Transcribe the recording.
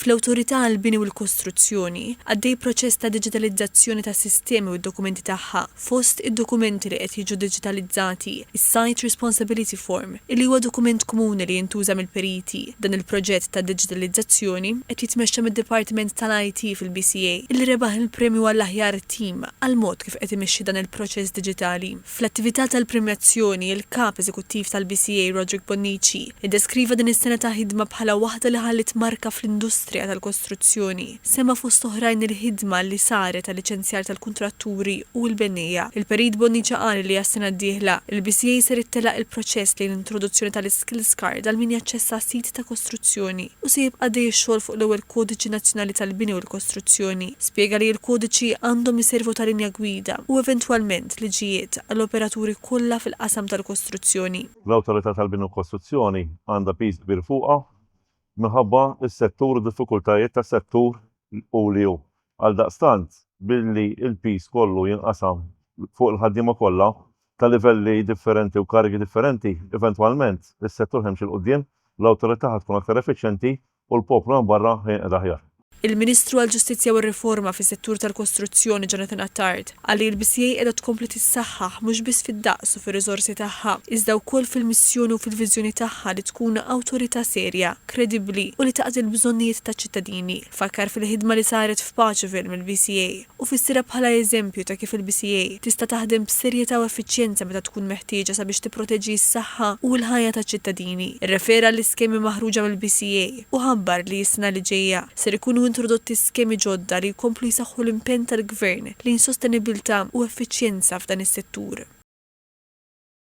Fl-Awtorità għall-Bini u l-Kostruzzjoni għaddej proċess ta' diġitalizzazzjoni ta' sistemi u d-dokumenti tagħha. Fost id-dokumenti li qed jiġu diġitalizzati is-Site Responsibility Form, illi huwa dokument komuni li jintuża mill-periti. Dan il-proġett ta' diġitalizzazzjoni qed jitmexxa mid-Dipartiment tal-IT fil-BCA, illi rebaħ il-premju għall-aħjar tim għal mod kif qed imexxi dan il-proċess diġitali. Fl-attività tal-premjazzjoni, il-kap eżekuttiv tal-BCA Roderick Bonnici iddeskriva din is-sena ta' ħidma bħala waħda li ħallit marka fl-industrija tal-kostruzzjoni. Sema fost oħrajn il-ħidma li saret tal-liċenzjar tal-kuntratturi u l-bennija. Il-Perit Bonnici qal li għas-sena d-dieħla il-BCA ser ittelaq il-proċess li l-introduzzjoni tal-Skills Card għal min jaċċessa sit ta' kostruzzjoni u se jibqa' dej xogħol fuq l-ewwel kodiċi nazzjonali tal-bini u l-kostruzzjoni. Spjega li l-kodiċi għandhom iservu ta' linja gwida u eventwalment liġijiet għall-operaturi kollha fil-qasam tal-kostruzzjoni. L-Awtorità tal-Bini u l-Kostruzzjoni għandha pis kbir fuqha minħabba s-settur u diffikultajiet tas settur u li hu. Għaldaqstant billi il-pis kollu jinqasam fuq il-ħaddiema kollha ta' livelli differenti u karigi differenti, eventwalment is-settur ħemx il-qudiem, l-awtorità tkun aktar effiċjenti u l-poplu minn barra ħejqed aħjar. Il-Ministru għall-Ġustizzja u r-Riforma fis-settur tal-kostruzzjoni Jonathan Attard għalli l-BCA qiegħda tkompli tissaħħaħ mhux biss fid-daqs u fir-riżorsi tagħha, iżda wkoll fil-missjoni u fil-viżjoni tagħha li tkun awtorità serja, kredibbli u li taqdi l-bżonnijiet taċ-ċittadini. Fakkar fil-ħidma li saret f'Paċeville mill-BCA u fissira bħala eżempju ta' kif il-BCA tista' taħdem b'serjetà u effiċjenza meta tkun meħtieġa sabiex tipproteġi s-saħħa u l-ħajja taċ-ċittadini. Irrefera l-iskemi maħruġa mill-BCA u ħabbar li s-sena li ġejja ser ikunu introdotti skemi ġodda li jkomplu jsaħħu l-impenn tal-Gvern lejn sostenibilità u effiċjenza f'dan is-settur.